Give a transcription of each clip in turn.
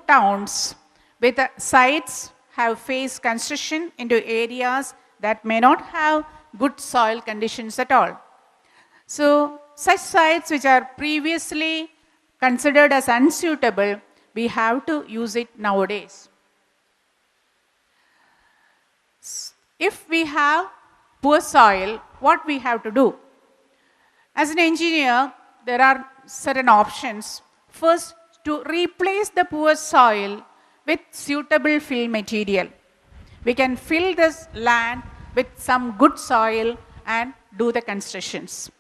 towns with sites have faced construction into areas that may not have good soil conditions at all. So, such sites which are previously considered as unsuitable, we have to use it nowadays. If we have poor soil, what we have to do? As an engineer, there are certain options. First, to replace the poor soil with suitable fill material. We can fill this land with some good soil and do the constructions.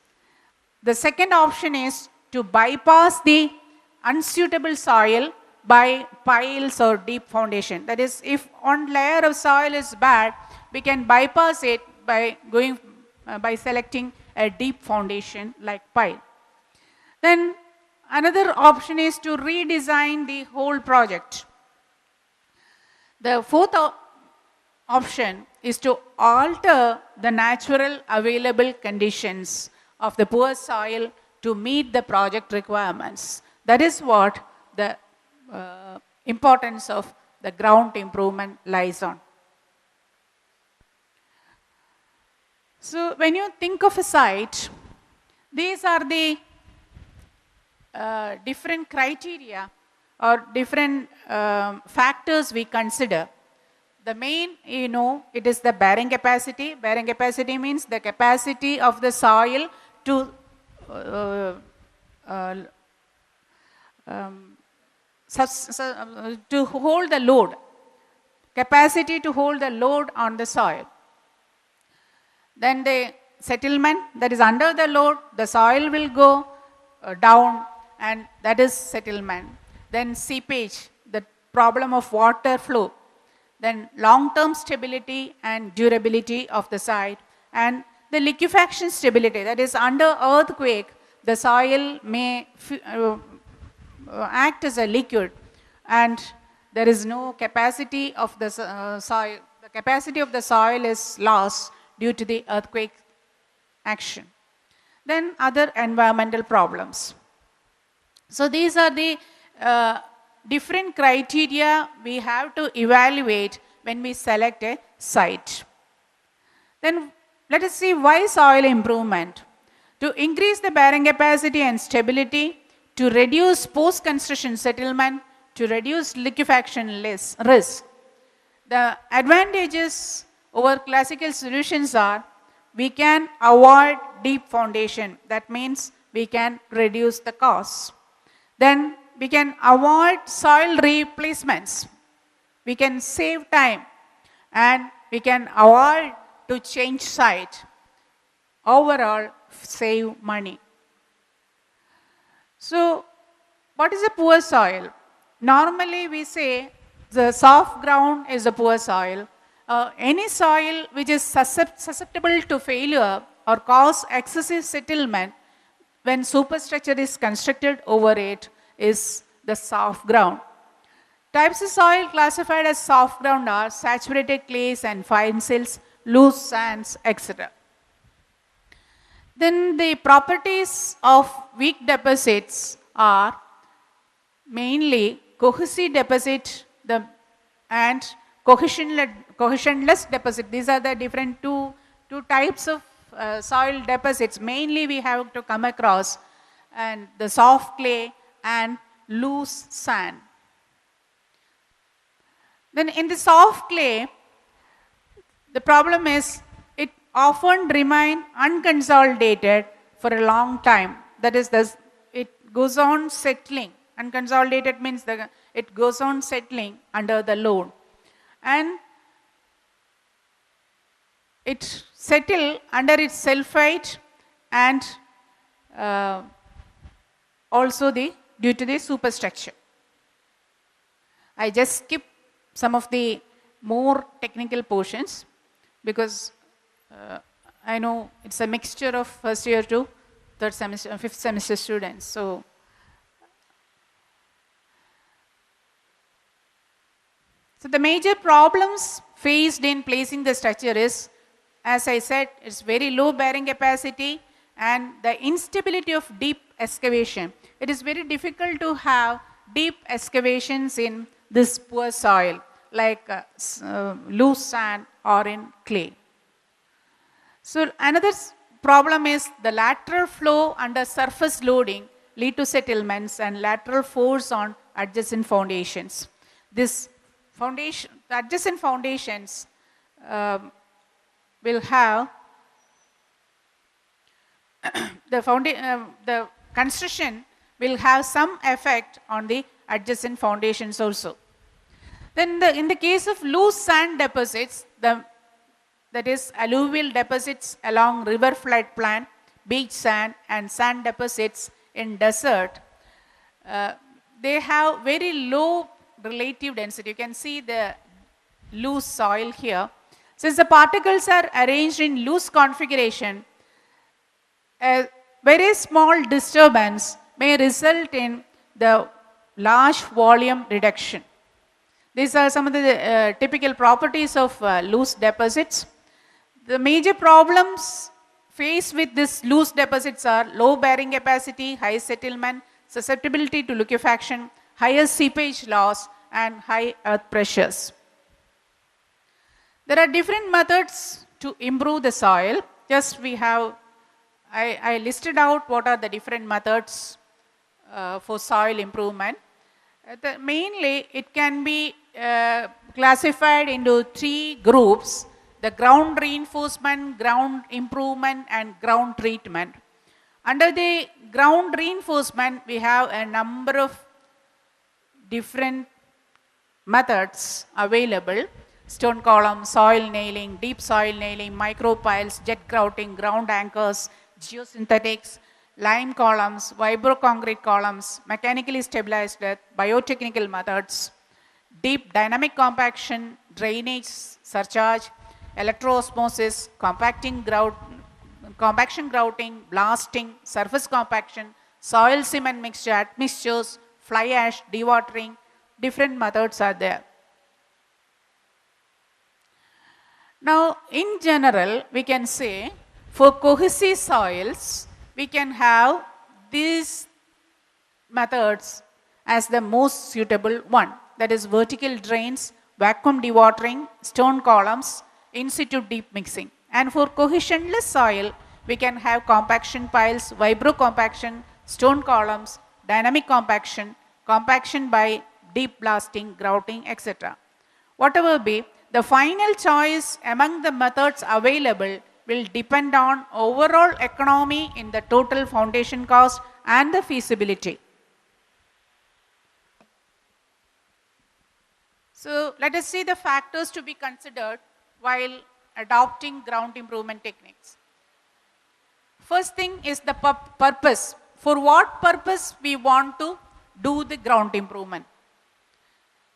The second option is to bypass the unsuitable soil by piles or deep foundation. That is, if one layer of soil is bad, we can bypass it by by selecting a deep foundation like pile. Then another option is to redesign the whole project. The fourth option is to alter the natural available conditions of the poor soil to meet the project requirements. That is what the importance of the ground improvement lies on. So when you think of a site, these are the different criteria or different factors we consider. The main, it is the bearing capacity. Bearing capacity means the capacity of the soil to hold the load. Capacity to hold the load on the soil. Then the settlement, that is under the load, the soil will go down, and that is settlement. Then seepage, the problem of water flow. Then long-term stability and durability of the site, and the liquefaction stability, that is under earthquake, the soil may act as a liquid, and there is no capacity of the soil. The capacity of the soil is lost due to the earthquake action. Then other environmental problems. So these are the different criteria we have to evaluate when we select a site. Then let us see why soil improvement. To increase the bearing capacity and stability, to reduce post-construction settlement, to reduce liquefaction risk. The advantages over classical solutions are we can avoid deep foundation. That means we can reduce the cost. Then we can avoid soil replacements. We can save time, and we can avoid to change site. Overall, save money. So, what is a poor soil? Normally we say the soft ground is a poor soil. Any soil which is susceptible to failure or cause excessive settlement when superstructure is constructed over it is the soft ground. Types of soil classified as soft ground are saturated clays and fine silts, loose sands, etc. Then the properties of weak deposits are mainly cohesive deposit and cohesionless deposit. These are the different two types of soil deposits. Mainly we have to come across, and the soft clay and loose sand. Then in the soft clay, the problem is it often remains unconsolidated for a long time. That is, it goes on settling. Unconsolidated means it goes on settling under the load. And it settles under its sulfite and also due to the superstructure. I just skip some of the more technical portions because I know it's a mixture of first year to third semester, fifth semester students. So the major problems faced in placing the structure is, as I said, it's very low bearing capacity and the instability of deep excavation. It is very difficult to have deep excavations in this poor soil, like loose sand or in clay. So another problem is the lateral flow under surface loading lead to settlements and lateral force on adjacent foundations. This foundation, the adjacent foundations will have the construction will have some effect on the adjacent foundations also. Then in the case of loose sand deposits, that is alluvial deposits along river floodplain, beach sand and sand deposits in desert, they have very low relative density. You can see the loose soil here. Since the particles are arranged in loose configuration, a very small disturbance may result in the large volume reduction. These are some of the typical properties of loose deposits. The major problems faced with these loose deposits are low bearing capacity, high settlement, susceptibility to liquefaction, higher seepage loss, and high earth pressures. There are different methods to improve the soil. Just I listed out what are the different methods for soil improvement. Mainly, it can be classified into 3 groups: the ground reinforcement, ground improvement, and ground treatment. Under the ground reinforcement, we have a number of different methods available: stone column, soil nailing, deep soil nailing, micropiles, jet grouting, ground anchors, geosynthetics, lime columns, vibroconcrete columns, mechanically stabilized earth, biotechnical methods, deep dynamic compaction, drainage, surcharge, electroosmosis, compaction grouting, blasting, surface compaction, soil cement mixtures, fly ash, dewatering. Different methods are there. Now, in general, we can say for cohesive soils, we can have these methods as the most suitable one. That is vertical drains, vacuum dewatering, stone columns, in situ deep mixing. And for cohesionless soil, we can have compaction piles, vibrocompaction, stone columns, dynamic compaction, compaction by deep blasting, grouting, etc. Whatever be, the final choice among the methods available will depend on overall economy in the total foundation cost and the feasibility. So let us see the factors to be considered while adopting ground improvement techniques. First thing is the purpose. For what purpose we want to do the ground improvement.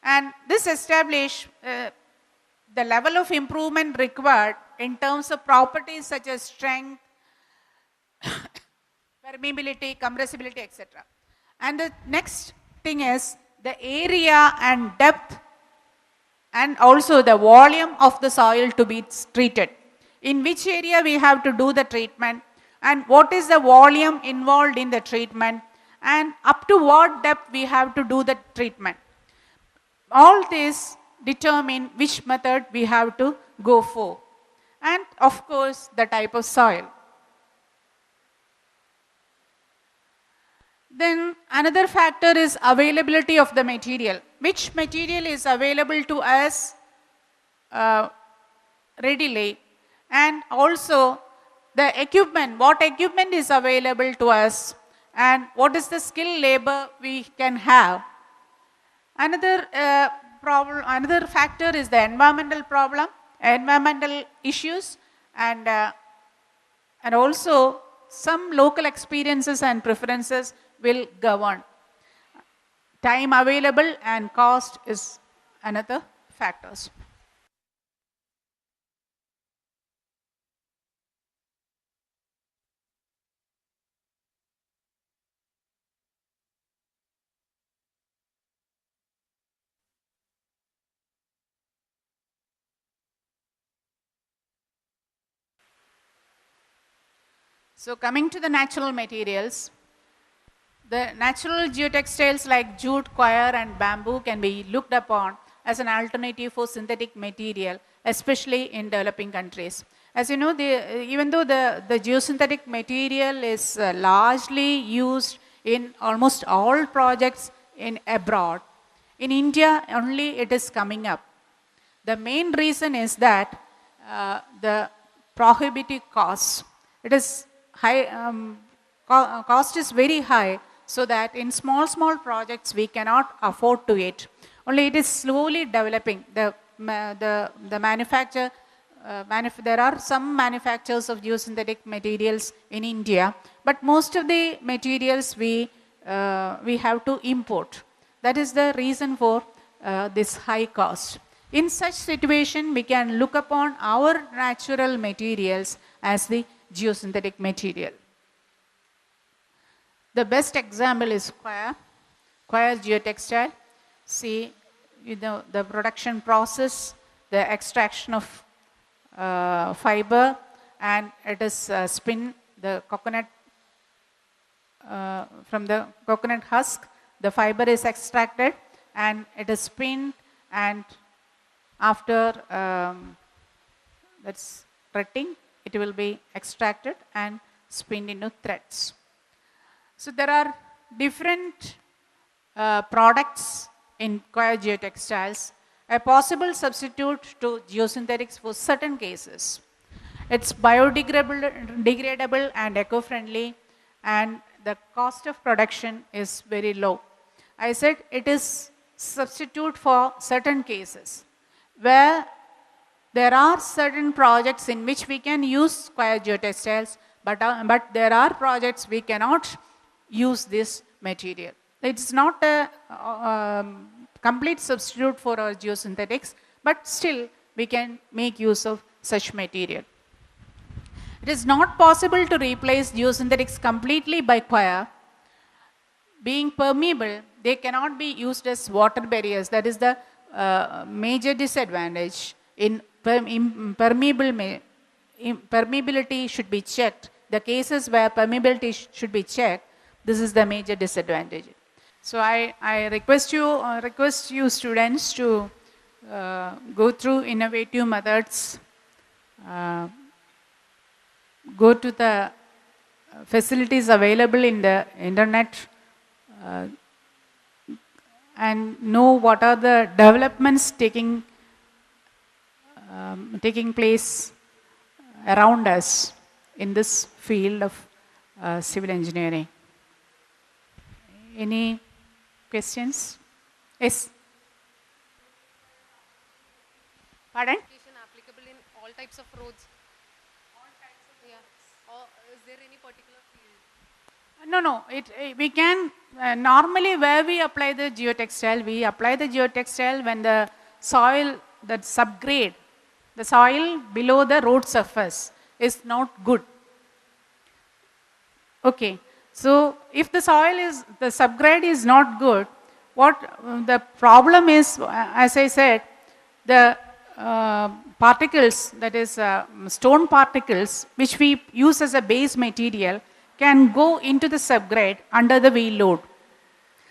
And this establish the level of improvement required in terms of properties such as strength, permeability, compressibility, etc. And the next thing is the area and depth and also the volume of the soil to be treated. In which area we have to do the treatment and what is the volume involved in the treatment and up to what depth we have to do the treatment. All this determine which method we have to go for. And of course, the type of soil. Then another factor is availability of the material. Which material is available to us readily, and also the equipment, what equipment is available to us, and what is the skill labor we can have. Another another factor is the environmental problem, environmental issues, and also some local experiences and preferences will govern. Time available and cost is another factors. So coming to the natural materials, The natural geotextiles like jute, coir and bamboo can be looked upon as an alternative for synthetic material, especially in developing countries. As you know, even though the geosynthetic material is largely used in almost all projects in abroad, in India only it is coming up. The main reason is that the prohibitive cost. It is high, cost is very high, so that in small projects we cannot afford to it. Only it is slowly developing. The manufacture, there are some manufacturers of geosynthetic materials in India, but most of the materials we have to import. That is the reason for this high cost. In such situation, we can look upon our natural materials as the geosynthetic material. The best example is coir geotextile. See, the production process, the extraction of fiber, and it is spin the coconut from the coconut husk. The fiber is extracted and it is spinned, and after that's threading, it will be extracted and spinned into threads. So there are different products in coir geotextiles. A possible substitute to geosynthetics for certain cases. It's biodegradable and eco-friendly, and the cost of production is very low. I said it is substitute for certain cases where there are certain projects in which we can use coir geotextiles, but there are projects we cannot use this material. It's not a complete substitute for our geosynthetics, but still we can make use of such material. It is not possible to replace geosynthetics completely by coir. Being permeable, they cannot be used as water barriers. That is the major disadvantage. In permeability should be checked. The cases where permeability should be checked, this is the major disadvantage. So I request you students to go through innovative methods, go to the facilities available in the internet, and know what are the developments taking place around us in this field of civil engineering. Any questions? Yes. Pardon? Applicable in all types of roads. All types of roads. Yeah. Or is there any particular field? No. We can normally where we apply the geotextile, we apply the geotextile when the soil, that subgrade, the soil below the road surface is not good. Okay. So if the subgrade is not good, what the problem is, as I said, the particles, that is stone particles, which we use as a base material, can go into the subgrade under the wheel load.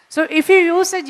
So if you use a